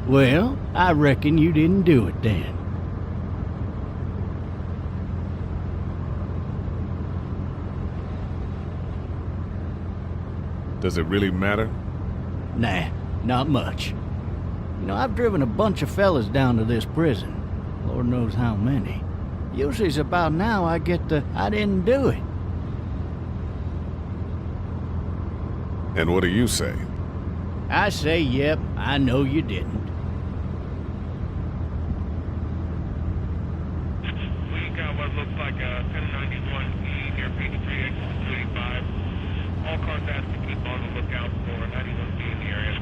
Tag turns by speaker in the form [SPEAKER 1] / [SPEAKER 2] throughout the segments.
[SPEAKER 1] Well, I reckon you didn't do it then.
[SPEAKER 2] Does it really matter?
[SPEAKER 1] Nah, not much. You know, I've driven a bunch of fellas down to this prison. Lord knows how many. Usually it's about now I get the, I didn't do it.
[SPEAKER 2] And what do you say?
[SPEAKER 1] I say, yep, I know you didn't.
[SPEAKER 3] We got what looks like a 1091E near P3 exit 285. All cars asked to keep on the lookout for 91B in the area.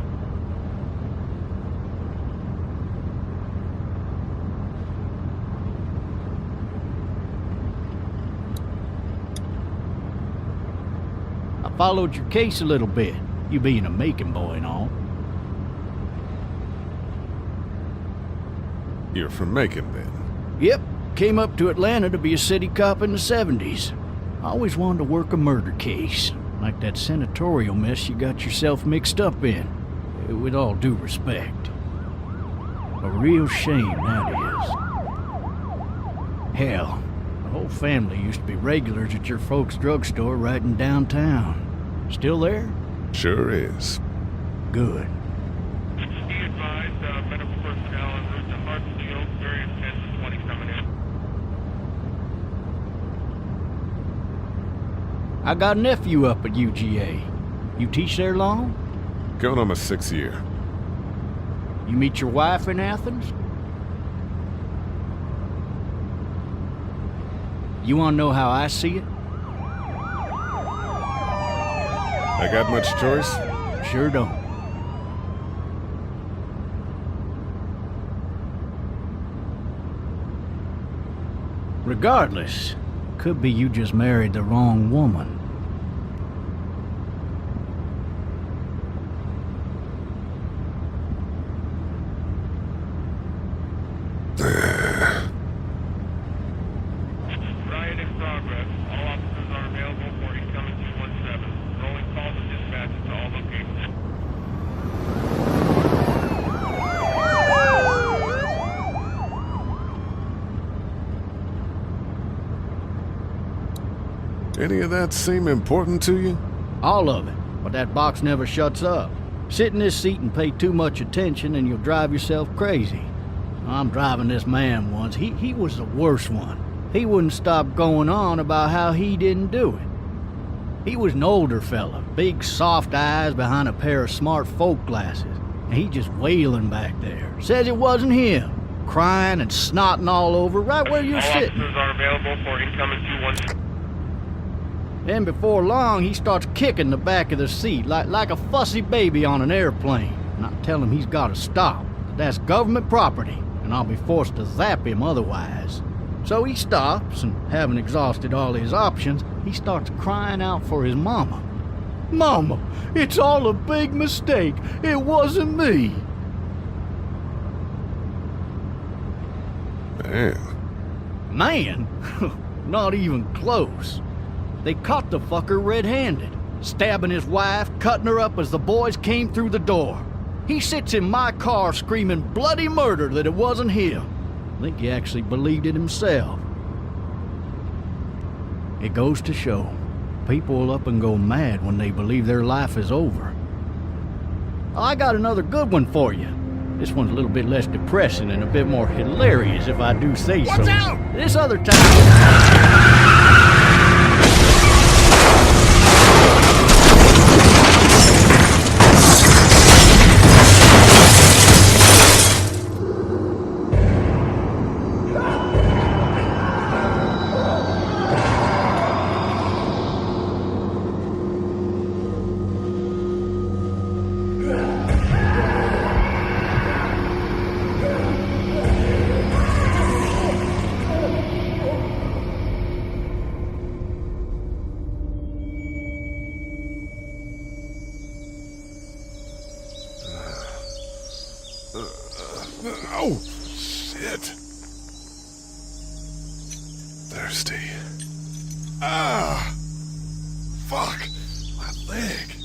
[SPEAKER 1] I followed your case a little bit, you being a Macon boy and all.
[SPEAKER 2] You're from Macon, then?
[SPEAKER 1] Yep, came up to Atlanta to be a city cop in the 70s. I always wanted to work a murder case, like that senatorial mess you got yourself mixed up in. With all due respect. A real shame, that is. Hell, the whole family used to be regulars at your folks' drugstore right in downtown. Still there?
[SPEAKER 2] Sure is.
[SPEAKER 1] Good.
[SPEAKER 3] Be advised, medical personnel en route to Hartsfield, very intense 20 coming in.
[SPEAKER 1] I got a nephew up at UGA. You teach there long?
[SPEAKER 2] Going on my 6th year.
[SPEAKER 1] You meet your wife in Athens? You wanna know how I see it?
[SPEAKER 2] I got much choice?
[SPEAKER 1] Sure don't. Regardless, could be you just married the wrong woman.
[SPEAKER 3] Riot in progress. All officers are available for incoming 217. Rolling calls and dispatches to all locations.
[SPEAKER 2] Any of that seem important to you?
[SPEAKER 1] All of it, but that box never shuts up. Sit in this seat and pay too much attention and you'll drive yourself crazy. I'm driving this man once. He was the worst one. He wouldn't stop going on about how he didn't do it. He was an older fella, big soft eyes behind a pair of smart folk glasses, and he just wailing back there. Says it wasn't him, crying and snotting all over right where you're sitting.
[SPEAKER 3] All officers are available for incoming 217.
[SPEAKER 1] Then before long, he starts kicking the back of the seat like a fussy baby on an airplane. And I tell him he's got to stop. That's government property, and I'll be forced to zap him otherwise. So he stops, and having exhausted all his options, he starts crying out for his mama. Mama, it's all a big mistake. It wasn't me.
[SPEAKER 2] Man.
[SPEAKER 1] Man? Not even close. They caught the fucker red-handed, stabbing his wife, cutting her up as the boys came through the door. He sits in my car screaming bloody murder that it wasn't him. I think he actually believed it himself. It goes to show, people will up and go mad when they believe their life is over. I got another good one for you. This one's a little bit less depressing and a bit more hilarious, if I do say so.
[SPEAKER 4] Watch out!
[SPEAKER 1] This other time...
[SPEAKER 2] Oh, shit. Thirsty. Ah! Fuck! My leg.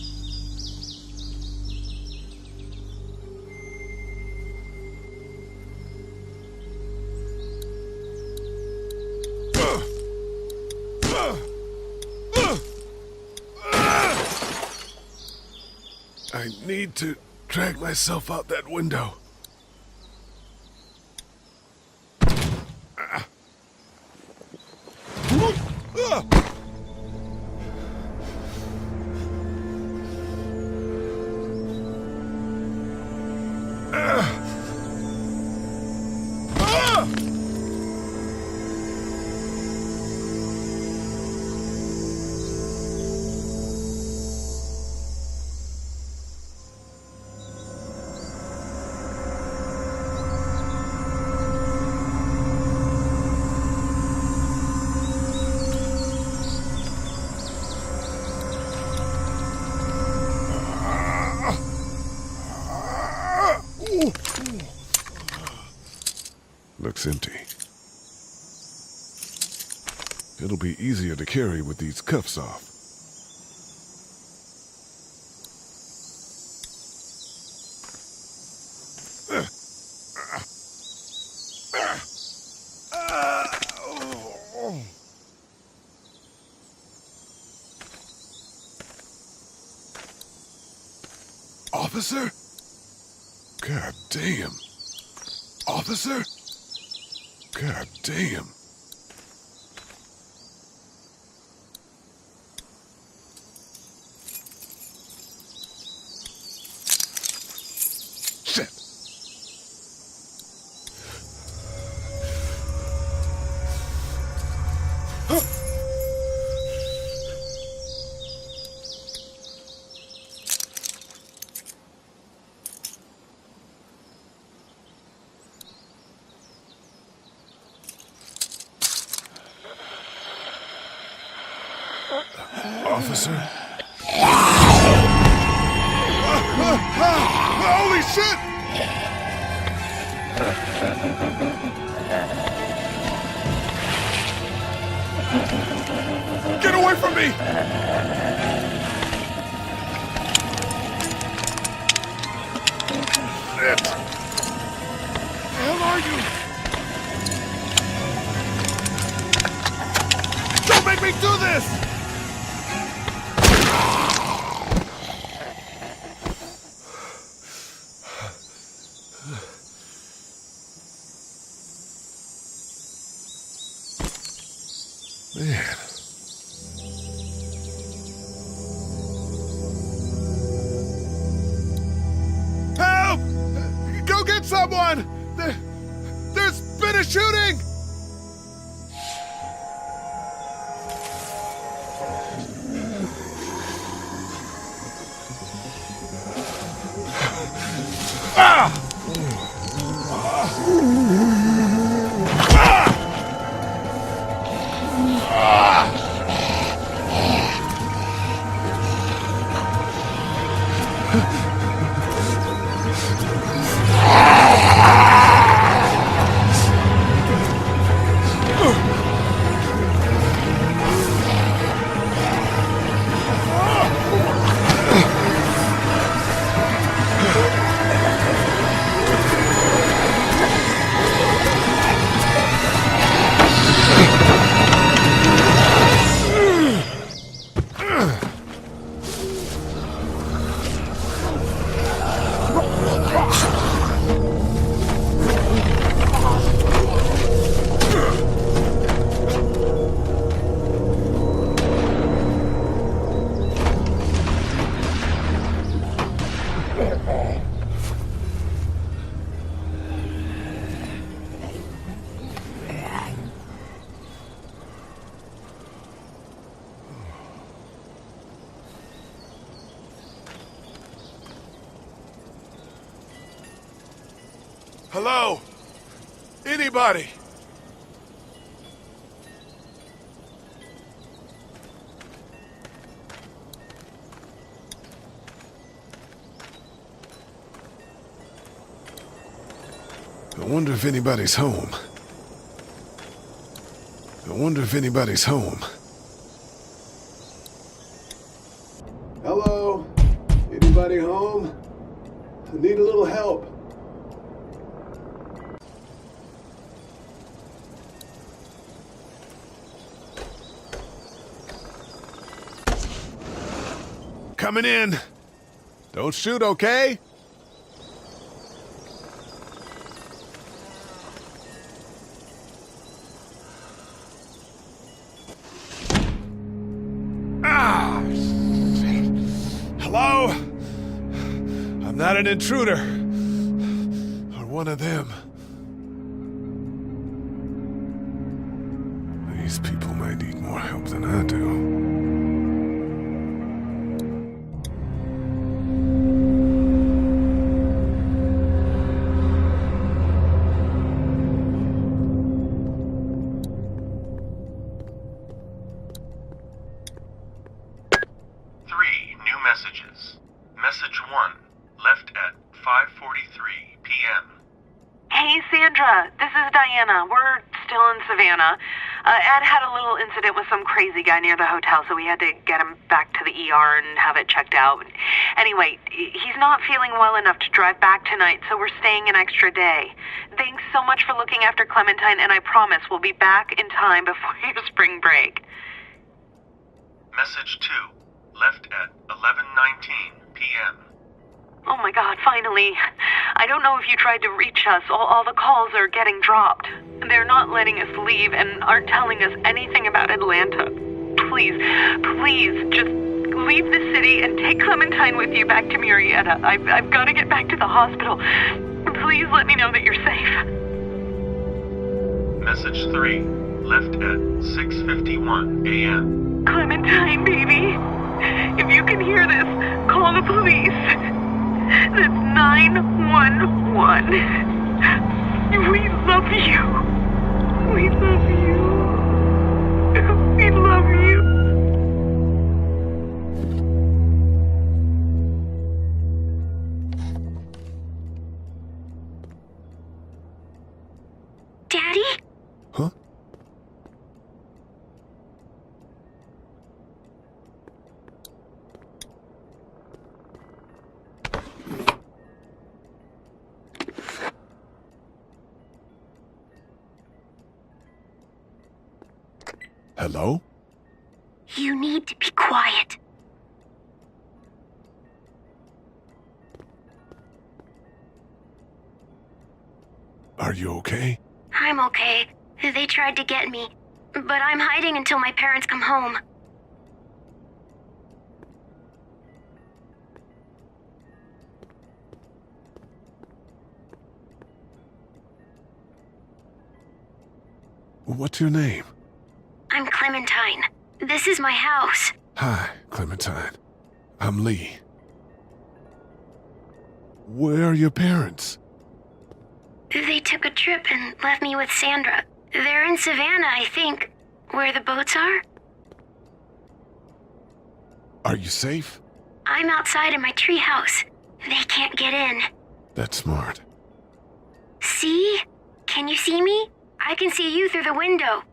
[SPEAKER 2] I need to drag myself out that window. Looks empty. It'll be easier to carry with these cuffs off. Officer? God damn. Officer? God damn. Shit. Officer? Holy shit! Get away from me! Shit! Where the hell are you? Don't make me do this! Man. Help! Go get someone! There's been a shooting! Ah! Hello? Anybody? I wonder if anybody's home.
[SPEAKER 4] Hello? Anybody home? I need a little help.
[SPEAKER 2] Coming in. Don't shoot, okay? Ah! Shit. Hello? I'm not an intruder. Or one of them. These people might need more help than I do.
[SPEAKER 5] Messages. Message 1, left at 5:43 p.m.
[SPEAKER 6] Hey, Sandra. This is Diana. We're still in Savannah. Ed had a little incident with some crazy guy near the hotel, so we had to get him back to the ER and have it checked out. Anyway, he's not feeling well enough to drive back tonight, so we're staying an extra day. Thanks so much for looking after Clementine, and I promise we'll be back in time before your spring break.
[SPEAKER 5] Message 2, left at 11:19 p.m.
[SPEAKER 6] Oh my God, finally. I don't know if you tried to reach us. All the calls are getting dropped. They're not letting us leave and aren't telling us anything about Atlanta. Please, just leave the city and take Clementine with you back to Murrieta. I've got to get back to the hospital. Please let me know that you're safe.
[SPEAKER 5] Message 3, left at 6:51 a.m.
[SPEAKER 6] Clementine, baby. If you can hear this, call the police. That's 911. We love you. We love you. We love you.
[SPEAKER 7] Daddy?
[SPEAKER 2] Huh? Hello?
[SPEAKER 7] You need to be quiet.
[SPEAKER 2] Are you okay?
[SPEAKER 7] I'm okay. They tried to get me, but I'm hiding until my parents come home.
[SPEAKER 2] What's your name?
[SPEAKER 7] I'm Clementine. This is my house.
[SPEAKER 2] Hi, Clementine. I'm Lee. Where are your parents?
[SPEAKER 7] They took a trip and left me with Sandra. They're in Savannah, I think, where the boats are.
[SPEAKER 2] Are you safe?
[SPEAKER 7] I'm outside in my treehouse. They can't get in.
[SPEAKER 2] That's smart.
[SPEAKER 7] See? Can you see me? I can see you through the window.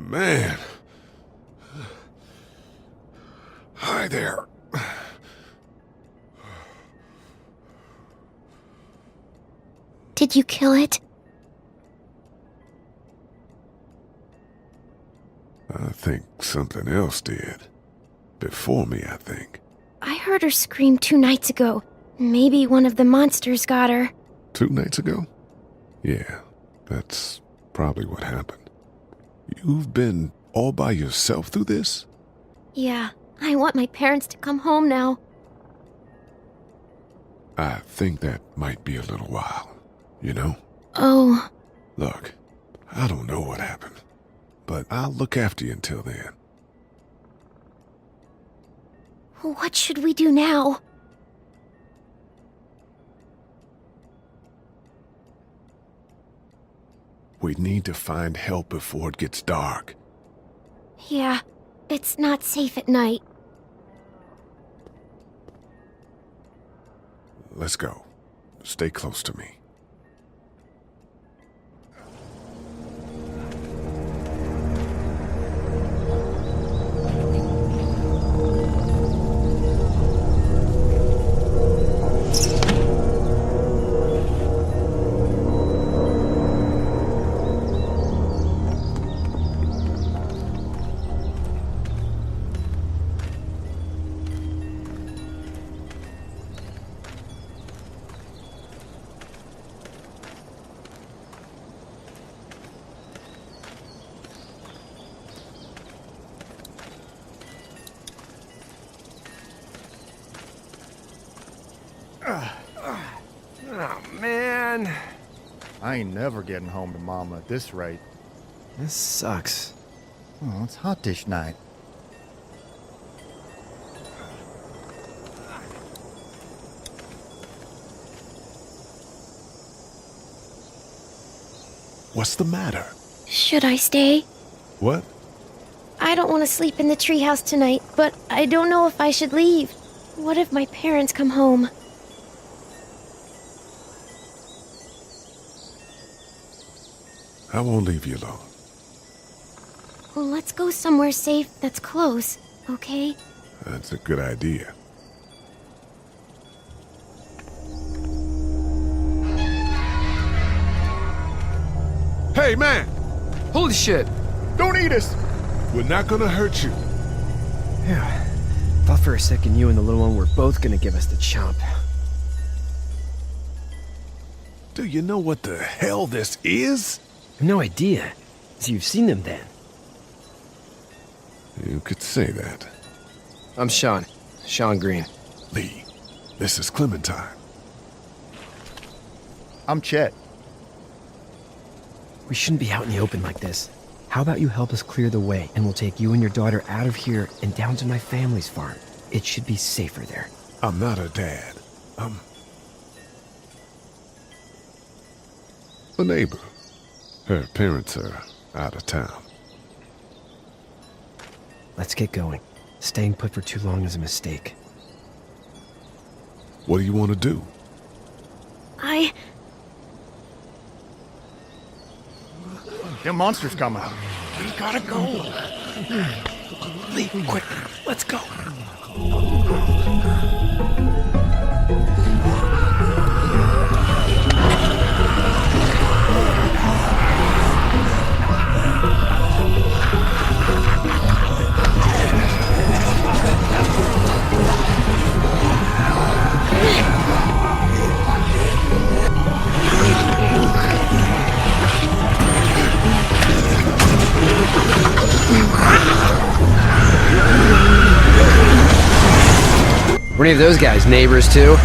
[SPEAKER 2] Man. Hi there.
[SPEAKER 7] Did you kill it?
[SPEAKER 2] I think something else did. Before me, I think.
[SPEAKER 7] I heard her scream 2 nights ago. Maybe one of the monsters got her.
[SPEAKER 2] 2 nights ago? Yeah, that's probably what happened. You've been all by yourself through this?
[SPEAKER 7] Yeah, I want my parents to come home now.
[SPEAKER 2] I think that might be a little while, you know?
[SPEAKER 7] Oh.
[SPEAKER 2] Look, I don't know what happened, but I'll look after you until then.
[SPEAKER 7] What should we do now?
[SPEAKER 2] We need to find help before it gets dark.
[SPEAKER 7] Yeah, it's not safe at night.
[SPEAKER 2] Let's go. Stay close to me.
[SPEAKER 8] Oh, man. I ain't never getting home to Mama at this rate.
[SPEAKER 9] This sucks.
[SPEAKER 8] Oh, it's hot dish night.
[SPEAKER 2] What's the matter?
[SPEAKER 7] Should I stay?
[SPEAKER 2] What?
[SPEAKER 7] I don't want to sleep in the treehouse tonight, but I don't know if I should leave. What if my parents come home?
[SPEAKER 2] I won't leave you alone.
[SPEAKER 7] Well, let's go somewhere safe that's close, okay?
[SPEAKER 2] That's a good idea. Hey, man!
[SPEAKER 9] Holy shit!
[SPEAKER 8] Don't eat us!
[SPEAKER 2] We're not gonna hurt you.
[SPEAKER 9] Yeah. Thought for a second you and the little one were both gonna give us the chomp.
[SPEAKER 2] Do you know what the hell this is?
[SPEAKER 9] No idea. So you've seen them then?
[SPEAKER 2] You could say that.
[SPEAKER 9] I'm Sean. Sean Green.
[SPEAKER 2] Lee, this is Clementine.
[SPEAKER 8] I'm Chet.
[SPEAKER 9] We shouldn't be out in the open like this. How about you help us clear the way, and we'll take you and your daughter out of here and down to my family's farm. It should be safer there.
[SPEAKER 2] I'm not her dad. I'm a neighbor. Her parents are out of town.
[SPEAKER 9] Let's get going. Staying put for too long is a mistake.
[SPEAKER 2] What do you want to do?
[SPEAKER 8] Them monsters coming.
[SPEAKER 9] We gotta go. Lee, quick, let's go. Were any of those guys neighbors too?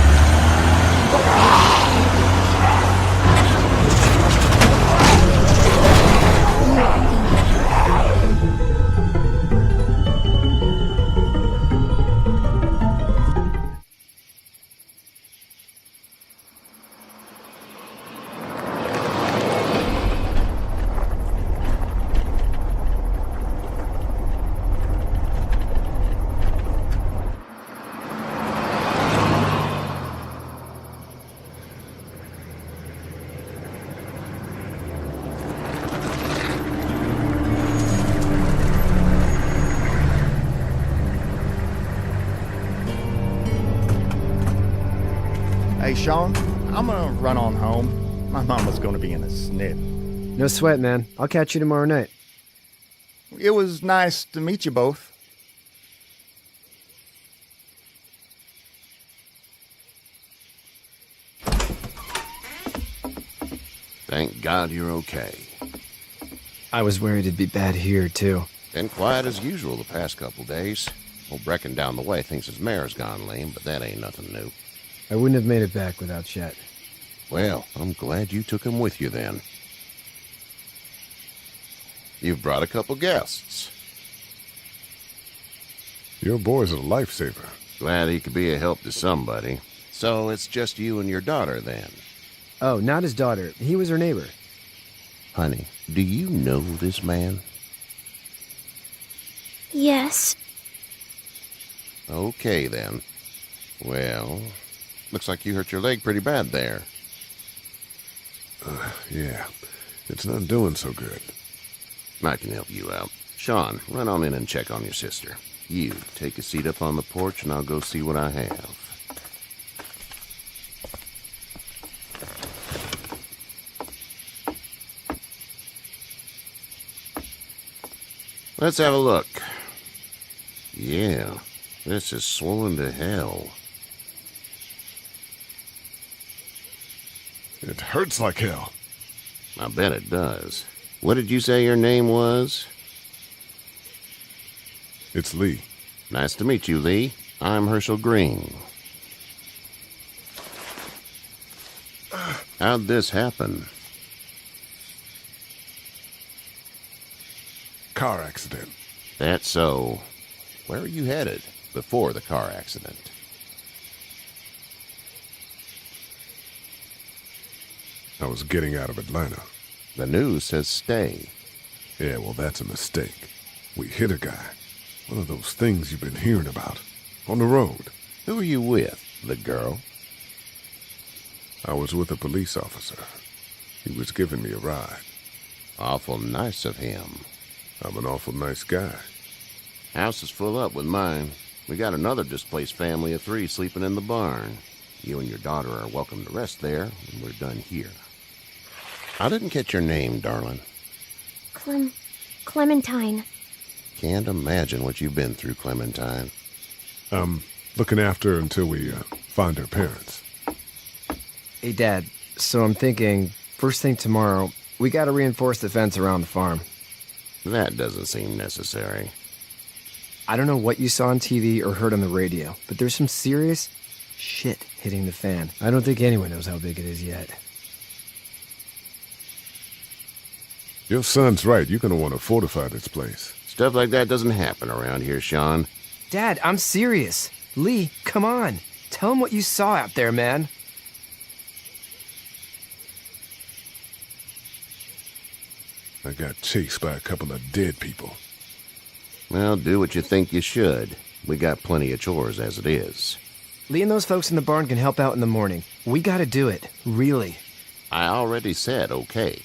[SPEAKER 8] Hey, Sean, I'm gonna run on home. My mama's gonna be in a snit.
[SPEAKER 9] No sweat, man. I'll catch you tomorrow night.
[SPEAKER 8] It was nice to meet you both.
[SPEAKER 10] Thank God you're okay.
[SPEAKER 9] I was worried it'd be bad here, too.
[SPEAKER 10] Been quiet as usual the past couple days. Old Brecken down the way thinks his mare's gone lame, but that ain't nothing new.
[SPEAKER 9] I wouldn't have made it back without Chet.
[SPEAKER 10] Well, I'm glad you took him with you then. You've brought a couple guests.
[SPEAKER 2] Your boy's a lifesaver.
[SPEAKER 10] Glad he could be a help to somebody. So it's just you and your daughter then?
[SPEAKER 9] Oh, not his daughter. He was her neighbor.
[SPEAKER 10] Honey, do you know this man?
[SPEAKER 7] Yes.
[SPEAKER 10] Okay, then. Well, looks like you hurt your leg pretty bad there.
[SPEAKER 2] Yeah, it's not doing so good.
[SPEAKER 10] I can help you out. Sean, run on in and check on your sister. You, take a seat up on the porch and I'll go see what I have. Let's have a look. Yeah, this is swollen to hell.
[SPEAKER 2] It hurts like hell.
[SPEAKER 10] I bet it does. What did you say your name was?
[SPEAKER 2] It's Lee.
[SPEAKER 10] Nice to meet you, Lee. I'm Herschel Green. How'd this happen?
[SPEAKER 2] Car accident.
[SPEAKER 10] That's so. Where are you headed before the car accident?
[SPEAKER 2] I was getting out of Atlanta.
[SPEAKER 10] The news says stay.
[SPEAKER 2] Yeah, well, that's a mistake. We hit a guy. One of those things you've been hearing about. On the road.
[SPEAKER 10] Who are you with? The girl?
[SPEAKER 2] I was with a police officer. He was giving me a ride.
[SPEAKER 10] Awful nice of him.
[SPEAKER 2] I'm an awful nice guy.
[SPEAKER 10] House is full up with mine. We got another displaced family of 3 sleeping in the barn. You and your daughter are welcome to rest there when we're done here. I didn't catch your name, darling.
[SPEAKER 7] Clementine.
[SPEAKER 10] Can't imagine what you've been through, Clementine.
[SPEAKER 2] Looking after her until we find her parents.
[SPEAKER 9] Hey, Dad. So I'm thinking, first thing tomorrow, we gotta reinforce the fence around the farm.
[SPEAKER 10] That doesn't seem necessary.
[SPEAKER 9] I don't know what you saw on TV or heard on the radio, but there's some serious shit hitting the fan. I don't think anyone knows how big it is yet.
[SPEAKER 2] Your son's right. You're gonna want to fortify this place.
[SPEAKER 10] Stuff like that doesn't happen around here, Sean.
[SPEAKER 9] Dad, I'm serious. Lee, come on. Tell him what you saw out there, man.
[SPEAKER 2] I got chased by a couple of dead people.
[SPEAKER 10] Well, do what you think you should. We got plenty of chores as it is.
[SPEAKER 9] Lee and those folks in the barn can help out in the morning. We gotta do it. Really.
[SPEAKER 10] I already said okay.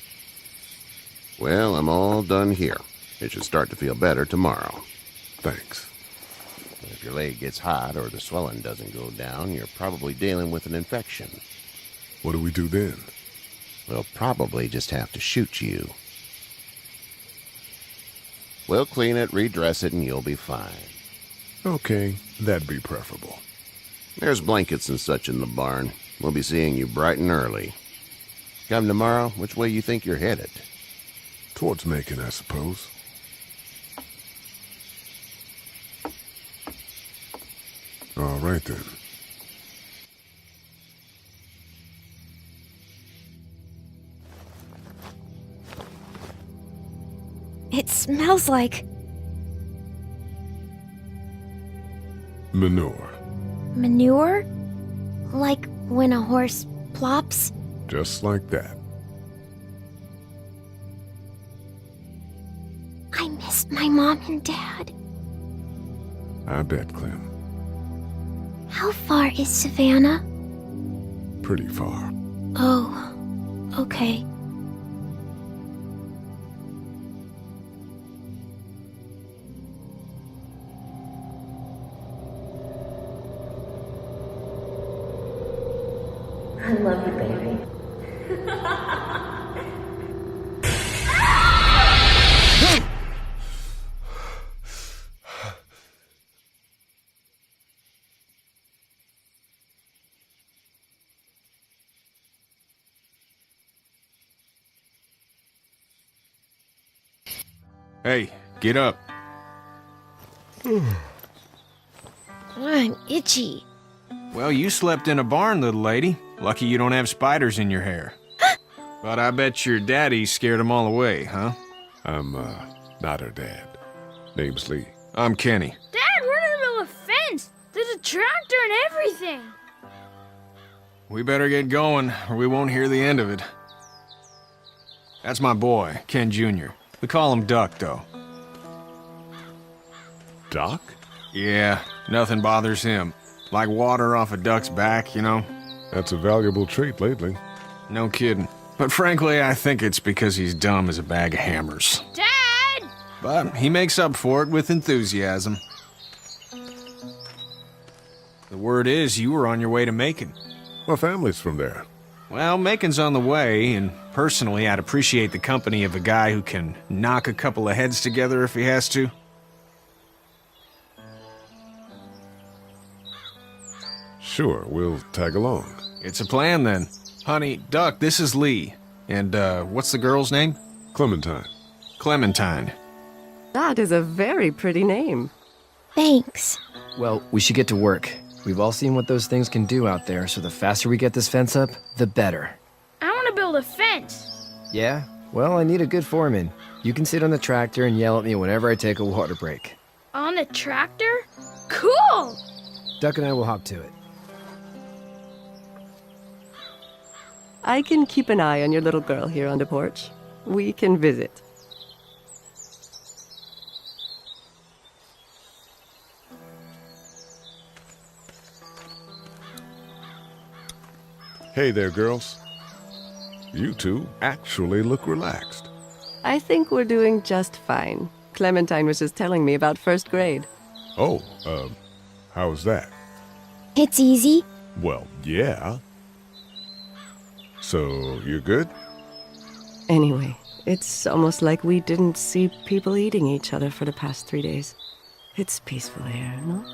[SPEAKER 10] Well, I'm all done here. It should start to feel better tomorrow.
[SPEAKER 2] Thanks.
[SPEAKER 10] If your leg gets hot or the swelling doesn't go down, you're probably dealing with an infection.
[SPEAKER 2] What do we do then?
[SPEAKER 10] We'll probably just have to shoot you. We'll clean it, redress it, and you'll be fine.
[SPEAKER 2] Okay, that'd be preferable.
[SPEAKER 10] There's blankets and such in the barn. We'll be seeing you bright and early. Come tomorrow, which way you think you're headed?
[SPEAKER 2] Towards Macon, I suppose. All right, then.
[SPEAKER 7] It smells like
[SPEAKER 2] Manure.
[SPEAKER 7] manure? Like when a horse plops?
[SPEAKER 2] Just like that.
[SPEAKER 7] I miss my mom and dad.
[SPEAKER 2] I bet, Clem.
[SPEAKER 7] How far is Savannah?
[SPEAKER 2] Pretty far.
[SPEAKER 7] Oh, okay.
[SPEAKER 11] love you, baby.
[SPEAKER 12] Hey, get up.
[SPEAKER 7] I'm itchy.
[SPEAKER 12] Well, you slept in a barn, little lady. Lucky you don't have spiders in your hair. But I bet your daddy scared them all away, huh?
[SPEAKER 2] I'm, not her dad. Name's Lee.
[SPEAKER 12] I'm Kenny.
[SPEAKER 13] Dad, we're in the middle of a fence. There's a tractor and everything.
[SPEAKER 12] We better get going, or we won't hear the end of it. That's my boy, Ken Jr. We call him Duck, though.
[SPEAKER 2] Doc?
[SPEAKER 12] Yeah, nothing bothers him. Like water off a duck's back, you know?
[SPEAKER 2] That's a valuable trait lately.
[SPEAKER 12] No kidding. But frankly, I think it's because he's dumb as a bag of hammers.
[SPEAKER 13] Dad!
[SPEAKER 12] But he makes up for it with enthusiasm. The word is you were on your way to Macon.
[SPEAKER 2] My family's from there.
[SPEAKER 12] Well, Macon's on the way, and personally, I'd appreciate the company of a guy who can knock a couple of heads together if he has to.
[SPEAKER 2] Sure, we'll tag along.
[SPEAKER 12] It's a plan, then. Honey, Duck, this is Lee. And, what's the girl's name?
[SPEAKER 2] Clementine.
[SPEAKER 12] Clementine.
[SPEAKER 14] That is a very pretty name.
[SPEAKER 7] Thanks.
[SPEAKER 9] Well, we should get to work. We've all seen what those things can do out there, so the faster we get this fence up, the better.
[SPEAKER 13] I want to build a fence.
[SPEAKER 9] Yeah? Well, I need a good foreman. You can sit on the tractor and yell at me whenever I take a water break.
[SPEAKER 13] On the tractor? Cool!
[SPEAKER 9] Duck and I will hop to it.
[SPEAKER 14] I can keep an eye on your little girl here on the porch. We can visit.
[SPEAKER 2] Hey there, girls. You two actually look relaxed.
[SPEAKER 14] I think we're doing just fine. Clementine was just telling me about first grade.
[SPEAKER 2] Oh, how's that?
[SPEAKER 7] It's easy.
[SPEAKER 2] Well, yeah. So, you're good?
[SPEAKER 14] Anyway, it's almost like we didn't see people eating each other for the past 3 days. It's peaceful here, no?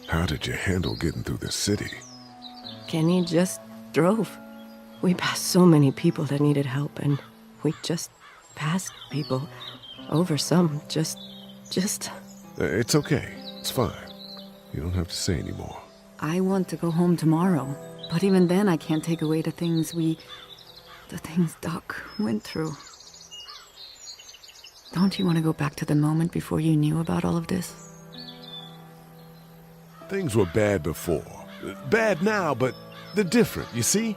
[SPEAKER 2] How did you handle getting through the city?
[SPEAKER 14] Kenny just drove. We passed so many people that needed help, and we just passed people. Over some, just...
[SPEAKER 2] It's okay. It's fine. You don't have to say any more.
[SPEAKER 15] I want to go home tomorrow, but even then I can't take away the things Doc went through. Don't you want to go back to the moment before you knew about all of this?
[SPEAKER 2] Things were bad before. Bad now, but they're different, you see?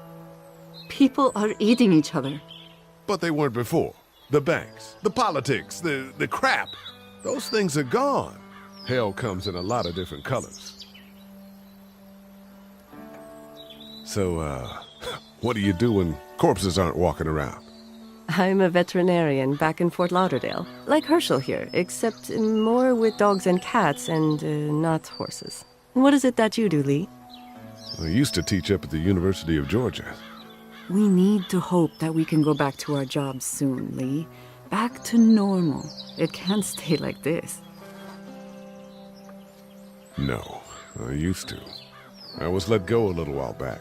[SPEAKER 15] People are eating each other.
[SPEAKER 2] But they weren't before. The banks, the politics, the crap. Those things are gone. Hell comes in a lot of different colors. So, what do you do when corpses aren't walking around?
[SPEAKER 14] I'm a veterinarian back in Fort Lauderdale. Like Herschel here, except more with dogs and cats and not horses. What is it that you do, Lee?
[SPEAKER 2] I used to teach up at the University of Georgia.
[SPEAKER 15] We need to hope that we can go back to our jobs soon, Lee. Back to normal. It can't stay like this.
[SPEAKER 2] No, I used to. I was let go a little while back.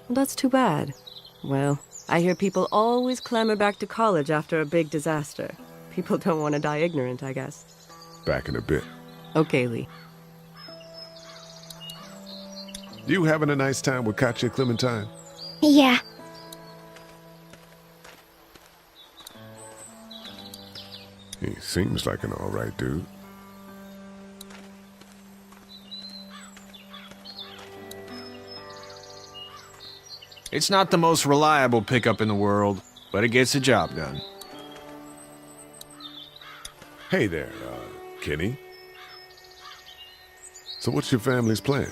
[SPEAKER 14] That's too bad. Well, I hear people always clamor back to college after a big disaster. People don't want to die ignorant, I guess.
[SPEAKER 2] Back in a bit.
[SPEAKER 14] Okay, Lee.
[SPEAKER 2] You having a nice time with Katya, Clementine?
[SPEAKER 7] Yeah.
[SPEAKER 2] He seems like an all right dude.
[SPEAKER 12] It's not the most reliable pickup in the world, but it gets the job done.
[SPEAKER 2] Hey there, Kenny. So what's your family's plan?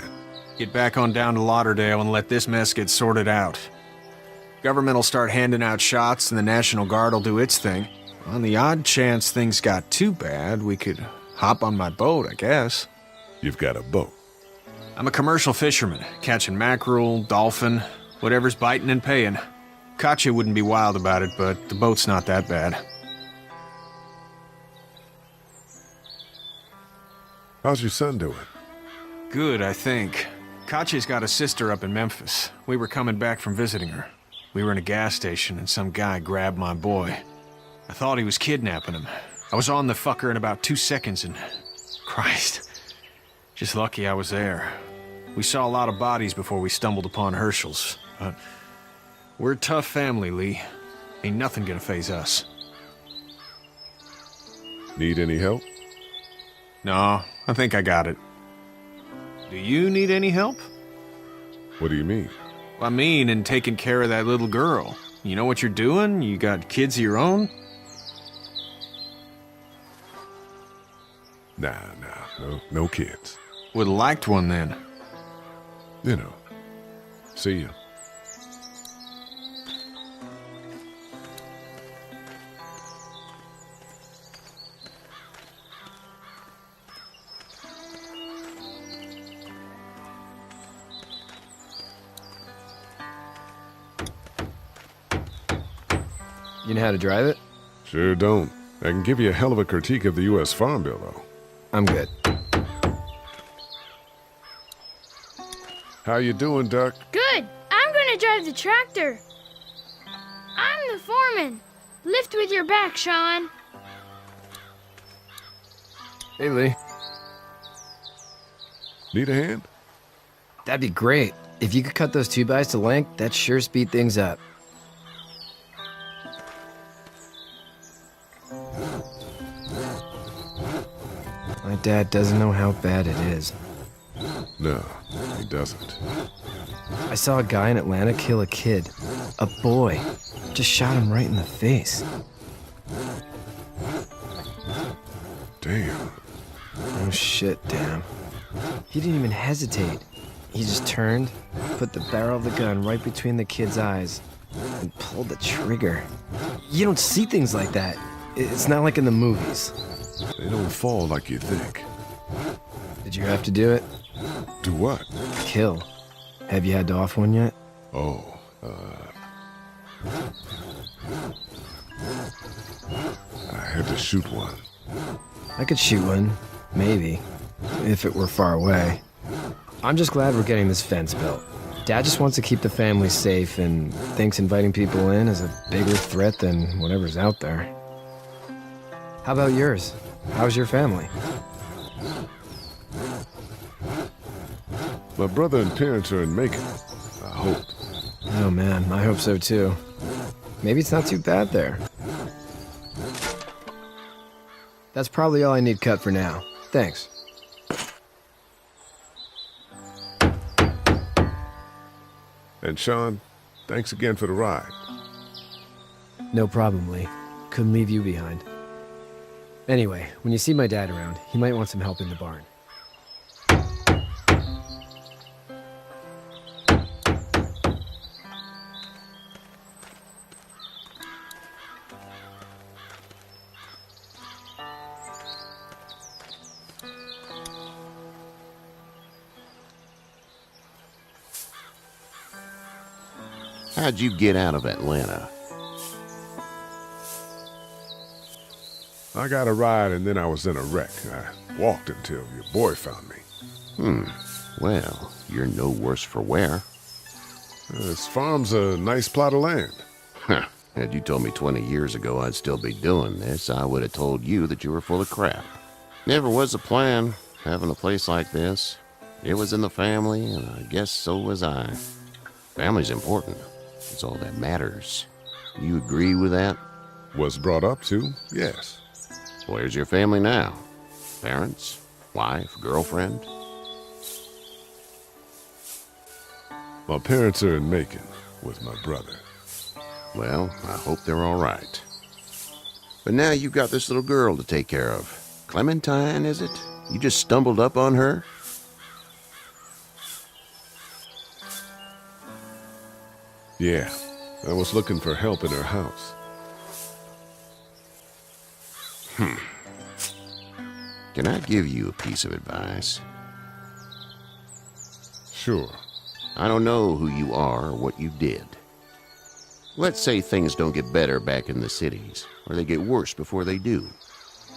[SPEAKER 12] Get back on down to Lauderdale and let this mess get sorted out. Government will start handing out shots and the National Guard will do its thing. On the odd chance things got too bad, we could hop on my boat, I guess.
[SPEAKER 2] You've got a boat?
[SPEAKER 12] I'm a commercial fisherman, catching mackerel, dolphin, whatever's biting and paying. Katya wouldn't be wild about it, but the boat's not that bad.
[SPEAKER 2] How's your son doing?
[SPEAKER 12] Good, I think. Katya's got a sister up in Memphis. We were coming back from visiting her. We were in a gas station and some guy grabbed my boy. I thought he was kidnapping him. I was on the fucker in about 2 seconds and... Christ. Just lucky I was there. We saw a lot of bodies before we stumbled upon Herschel's, but... We're a tough family, Lee. Ain't nothing gonna faze us.
[SPEAKER 2] Need any help?
[SPEAKER 12] No, I think I got it. Do you need any help?
[SPEAKER 2] What do you mean?
[SPEAKER 12] I mean, in taking care of that little girl. You know what you're doing? You got kids of your own?
[SPEAKER 2] Nah, no kids.
[SPEAKER 12] Would've liked one then.
[SPEAKER 2] You know. See ya.
[SPEAKER 9] You know how to drive it?
[SPEAKER 2] Sure don't. I can give you a hell of a critique of the U.S. Farm Bill, though.
[SPEAKER 9] I'm good.
[SPEAKER 2] How you doing, Duck?
[SPEAKER 13] Good. I'm gonna drive the tractor. I'm the foreman. Lift with your back, Sean.
[SPEAKER 9] Hey, Lee.
[SPEAKER 2] Need a hand?
[SPEAKER 9] That'd be great. If you could cut those 2x to length, that'd sure speed things up. My dad doesn't know how bad it is.
[SPEAKER 2] No, he doesn't.
[SPEAKER 9] I saw a guy in Atlanta kill a kid. A boy. Just shot him right in the face.
[SPEAKER 2] Damn.
[SPEAKER 9] Oh shit, damn. He didn't even hesitate. He just turned, put the barrel of the gun right between the kid's eyes, and pulled the trigger. You don't see things like that. It's not like in the movies.
[SPEAKER 2] They don't fall like you think.
[SPEAKER 9] Did you have to do it?
[SPEAKER 2] Do what?
[SPEAKER 9] Kill. Have you had to off one yet?
[SPEAKER 2] Oh, I had to shoot one.
[SPEAKER 9] I could shoot one, maybe, if it were far away. I'm just glad we're getting this fence built. Dad just wants to keep the family safe and thinks inviting people in is a bigger threat than whatever's out there. How about yours? How's your family?
[SPEAKER 2] My brother and parents are in Macon. I hope.
[SPEAKER 9] Oh man, I hope so too. Maybe it's not too bad there. That's probably all I need cut for now. Thanks.
[SPEAKER 2] And Sean, thanks again for the ride.
[SPEAKER 9] No problem, Lee. Couldn't leave you behind. Anyway, when you see my dad around, he might want some help in the barn.
[SPEAKER 10] How'd you get out of Atlanta?
[SPEAKER 2] I got a ride and then I was in a wreck. I walked until your boy found me.
[SPEAKER 10] Well, you're no worse for wear.
[SPEAKER 2] This farm's a nice plot of land.
[SPEAKER 10] Huh. Had you told me 20 years ago I'd still be doing this, I would have told you that you were full of crap. Never was a plan, having a place like this. It was in the family, and I guess so was I. Family's important. It's all that matters. You agree with that?
[SPEAKER 2] Was brought up to, yes.
[SPEAKER 10] Where's your family now? Parents? Wife? Girlfriend?
[SPEAKER 2] My parents are in Macon with my brother.
[SPEAKER 10] Well, I hope they're all right. But now you've got this little girl to take care of. Clementine, is it? You just stumbled up on her?
[SPEAKER 2] Yeah, I was looking for help in her house.
[SPEAKER 10] Can I give you a piece of advice?
[SPEAKER 2] Sure.
[SPEAKER 10] I don't know who you are or what you did. Let's say things don't get better back in the cities, or they get worse before they do.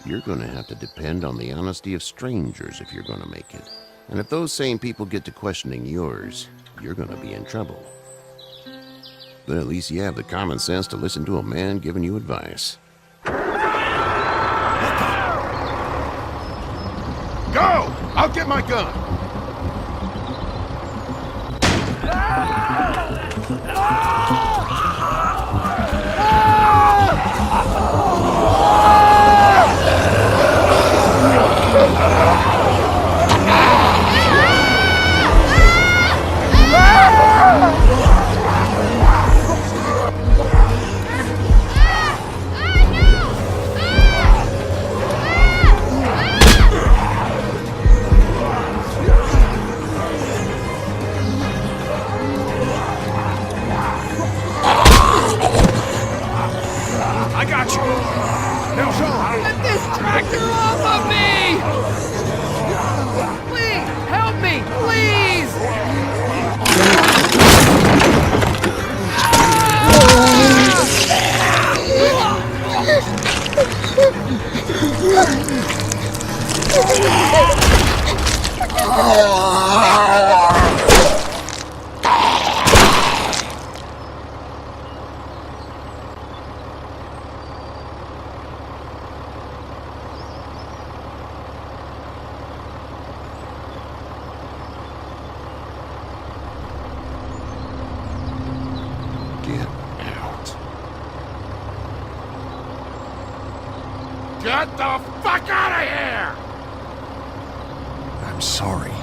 [SPEAKER 10] You're going to have to depend on the honesty of strangers if you're going to make it. And if those same people get to questioning yours, you're going to be in trouble. But at least you have the common sense to listen to a man giving you advice.
[SPEAKER 2] Go! I'll get my gun!
[SPEAKER 11] Get this tractor off of me! Please, help me, please!
[SPEAKER 2] Get the fuck out of here!
[SPEAKER 12] I'm sorry.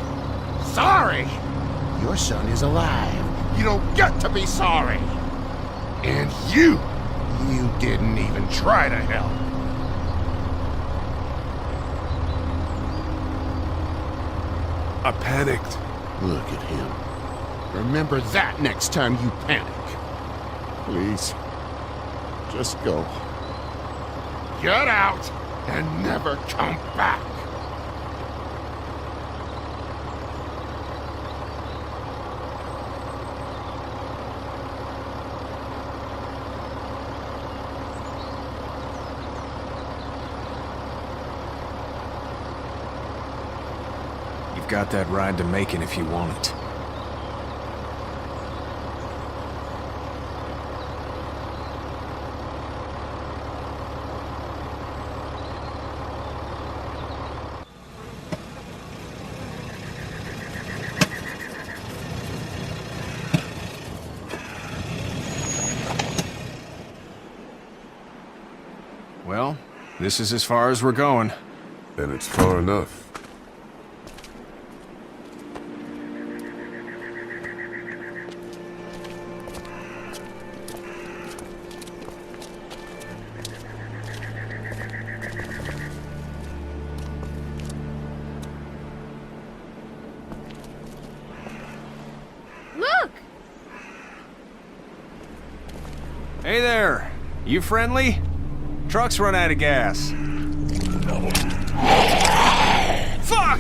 [SPEAKER 2] Sorry? Your son is alive. You don't get to be sorry. And you didn't even try to help. I panicked.
[SPEAKER 10] Look at him.
[SPEAKER 2] Remember that next time you panic.
[SPEAKER 10] Please, just go.
[SPEAKER 2] Get out and never come back.
[SPEAKER 12] You've got that ride to Macon if you want it. Well, this is as far as we're going.
[SPEAKER 2] Then it's far enough.
[SPEAKER 13] Look!
[SPEAKER 12] Hey there! You friendly? Truck's run out of gas. Fuck!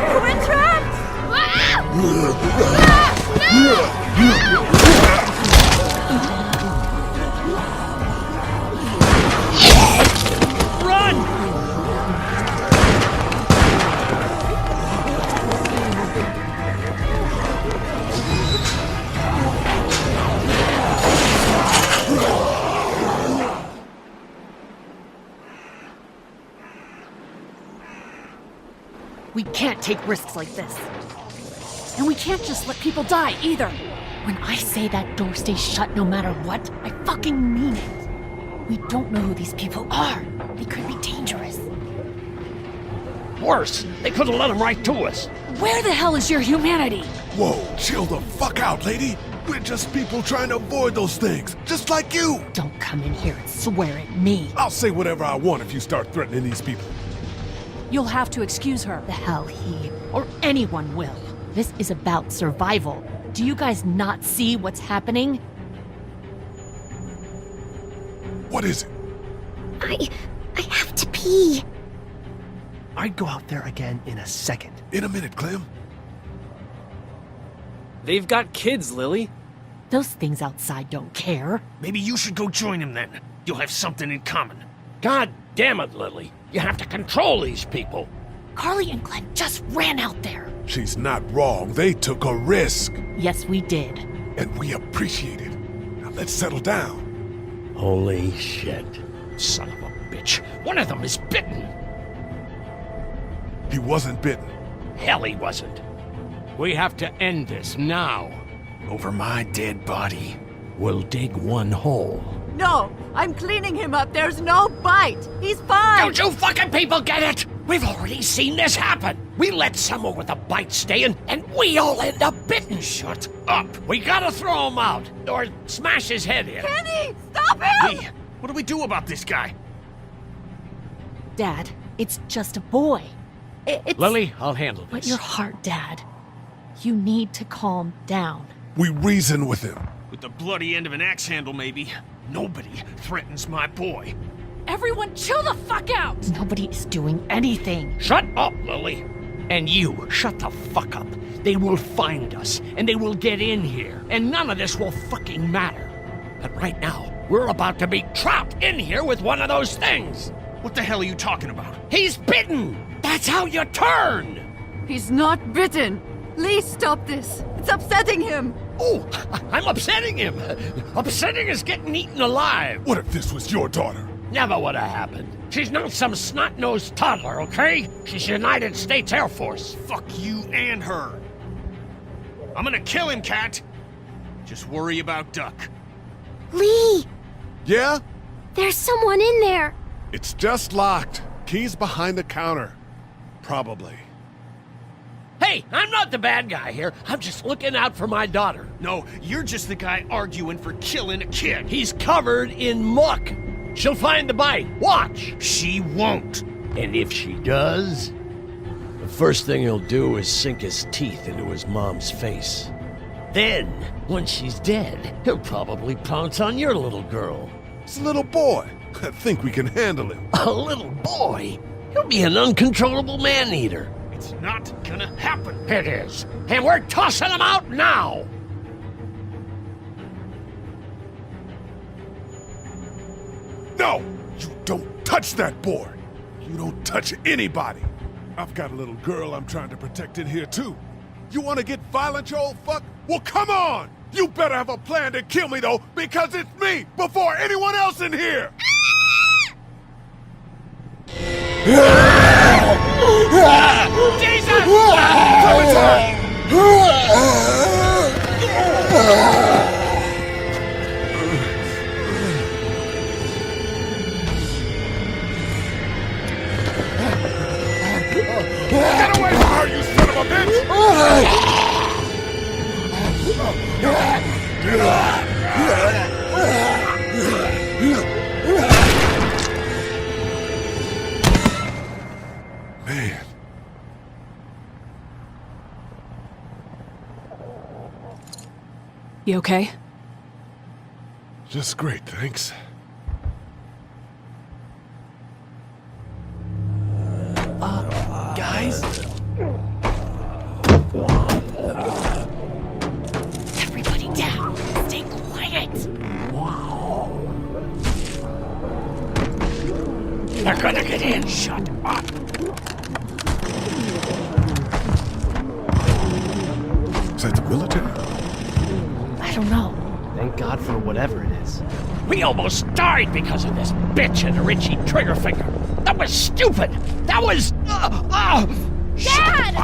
[SPEAKER 13] We're trapped!
[SPEAKER 11] Run!
[SPEAKER 15] We can't take risks like this. And we can't just let people die, either. When I say that door stays shut no matter what, I fucking mean it. We don't know who these people are. They could be dangerous.
[SPEAKER 16] Worse, they could have let them right to us.
[SPEAKER 15] Where the hell is your humanity?
[SPEAKER 2] Whoa, chill the fuck out, lady. We're just people trying to avoid those things, just like you.
[SPEAKER 15] Don't come in here and swear at me.
[SPEAKER 2] I'll say whatever I want if you start threatening these people.
[SPEAKER 15] You'll have to excuse her. The hell he or anyone will. This is about survival. Do you guys not see what's happening?
[SPEAKER 2] What is it?
[SPEAKER 7] I have to pee.
[SPEAKER 17] I'd go out there again in a second.
[SPEAKER 2] In a minute, Clem.
[SPEAKER 17] They've got kids, Lily.
[SPEAKER 15] Those things outside don't care.
[SPEAKER 16] Maybe you should go join him then. You'll have something in common.
[SPEAKER 18] God damn it, Lily. You have to control these people.
[SPEAKER 15] Carly and Glenn just ran out there.
[SPEAKER 2] She's not wrong. They took a risk.
[SPEAKER 15] Yes, we did.
[SPEAKER 2] And we appreciate it. Now let's settle down.
[SPEAKER 18] Holy shit. Son of a bitch. One of them is bitten.
[SPEAKER 2] He wasn't bitten.
[SPEAKER 18] Hell, he wasn't. We have to end this now.
[SPEAKER 16] Over my dead body.
[SPEAKER 18] We'll dig one hole.
[SPEAKER 19] No, I'm cleaning him up. There's no bite. He's fine.
[SPEAKER 18] Don't you fucking people get it? We've already seen this happen. We let someone with a bite stay in, and we all end up bitten. Shut up. We gotta throw him out, or smash his head in.
[SPEAKER 19] Kenny, stop him!
[SPEAKER 16] Lee, what do we do about this guy?
[SPEAKER 15] Dad, it's just a boy. It's...
[SPEAKER 18] Lily, I'll handle this.
[SPEAKER 15] But your heart, Dad. You need to calm down.
[SPEAKER 2] We reason with him.
[SPEAKER 16] With the bloody end of an axe handle, maybe. Nobody threatens my boy.
[SPEAKER 15] Everyone chill the fuck out! Nobody is doing anything.
[SPEAKER 18] Shut up, Lily. And you, shut the fuck up. They will find us, and they will get in here, and none of this will fucking matter. But right now, we're about to be trapped in here with one of those things.
[SPEAKER 16] What the hell are you talking about?
[SPEAKER 18] He's bitten! That's how you turn!
[SPEAKER 19] He's not bitten. Lee, stop this. It's upsetting him.
[SPEAKER 18] Oh, I'm upsetting him. Upsetting is getting eaten alive.
[SPEAKER 2] What if this was your daughter?
[SPEAKER 18] Never would have happened. She's not some snot-nosed toddler, okay? She's United States Air Force.
[SPEAKER 16] Fuck you and her. I'm gonna kill him, Cat. Just worry about Duck.
[SPEAKER 7] Lee!
[SPEAKER 2] Yeah?
[SPEAKER 7] There's someone in there.
[SPEAKER 2] It's just locked. Key's behind the counter. Probably.
[SPEAKER 18] Hey, I'm not the bad guy here. I'm just looking out for my daughter.
[SPEAKER 16] No, you're just the guy arguing for killing a kid.
[SPEAKER 18] He's covered in muck. She'll find the bite. Watch.
[SPEAKER 16] She won't.
[SPEAKER 18] And if she does, the first thing he'll do is sink his teeth into his mom's face. Then, when she's dead, he'll probably pounce on your little girl.
[SPEAKER 2] It's a little boy. I think we can handle him.
[SPEAKER 18] A little boy? He'll be an uncontrollable man-eater.
[SPEAKER 16] It's not gonna happen.
[SPEAKER 18] It is. And we're tossing him out now.
[SPEAKER 2] No! You don't touch that board! You don't touch anybody! I've got a little girl I'm trying to protect in here, too. You want to get violent, you old fuck? Well, come on! You better have a plan to kill me, though, because it's me before anyone else in here!
[SPEAKER 18] Jesus!
[SPEAKER 2] Get away from her, you son of a bitch! Man.
[SPEAKER 15] You okay?
[SPEAKER 2] Just great, thanks.
[SPEAKER 17] Guys?
[SPEAKER 15] Everybody down. Stay quiet.
[SPEAKER 18] They're gonna get in. Shut up.
[SPEAKER 2] Is that the military?
[SPEAKER 15] I don't know.
[SPEAKER 17] Thank God for whatever it is.
[SPEAKER 18] We almost died because of this bitch and her itchy trigger finger. That was stupid. That was...
[SPEAKER 13] Dad!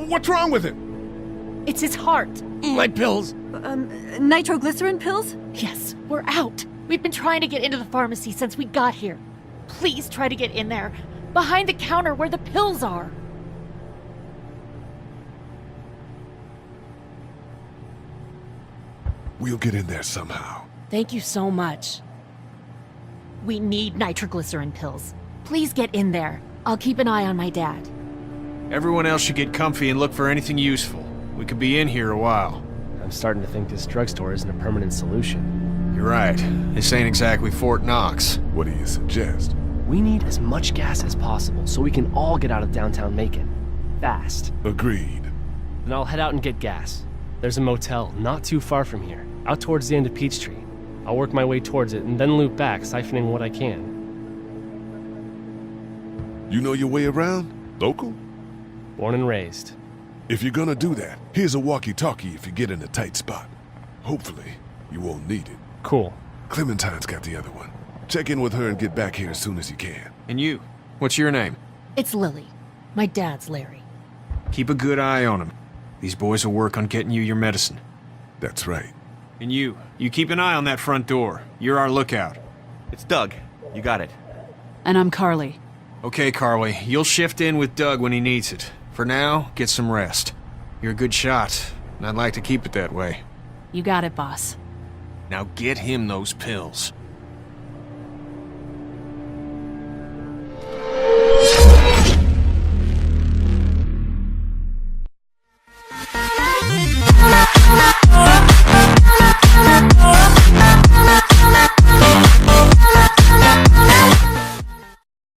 [SPEAKER 2] What's wrong with him?
[SPEAKER 15] It's his heart.
[SPEAKER 18] My pills.
[SPEAKER 19] Nitroglycerin pills?
[SPEAKER 15] Yes, we're out. We've been trying to get into the pharmacy since we got here. Please try to get in there. Behind the counter where the pills are.
[SPEAKER 2] We'll get in there somehow.
[SPEAKER 15] Thank you so much. We need nitroglycerin pills. Please get in there. I'll keep an eye on my dad.
[SPEAKER 12] Everyone else should get comfy and look for anything useful. We could be in here a while.
[SPEAKER 17] I'm starting to think this drugstore isn't a permanent solution.
[SPEAKER 12] You're right. This ain't exactly Fort Knox.
[SPEAKER 2] What do you suggest?
[SPEAKER 17] We need as much gas as possible so we can all get out of downtown Macon. Fast.
[SPEAKER 2] Agreed.
[SPEAKER 17] Then I'll head out and get gas. There's a motel not too far from here, out towards the end of Peachtree. I'll work my way towards it and then loop back, siphoning what I can.
[SPEAKER 2] You know your way around? Local?
[SPEAKER 17] Born and raised.
[SPEAKER 2] If you're gonna do that, here's a walkie-talkie if you get in a tight spot. Hopefully, you won't need it.
[SPEAKER 17] Cool.
[SPEAKER 2] Clementine's got the other one. Check in with her and get back here as soon as you can.
[SPEAKER 12] And you? What's your name?
[SPEAKER 15] It's Lily. My dad's Larry.
[SPEAKER 12] Keep a good eye on him. These boys will work on getting you your medicine.
[SPEAKER 2] That's right.
[SPEAKER 12] And you keep an eye on that front door. You're our lookout.
[SPEAKER 20] It's Doug. You got it.
[SPEAKER 15] And I'm Carly.
[SPEAKER 12] Okay, Carly. You'll shift in with Doug when he needs it. For now, get some rest. You're a good shot, and I'd like to keep it that way.
[SPEAKER 15] You got it, boss.
[SPEAKER 12] Now get him those pills.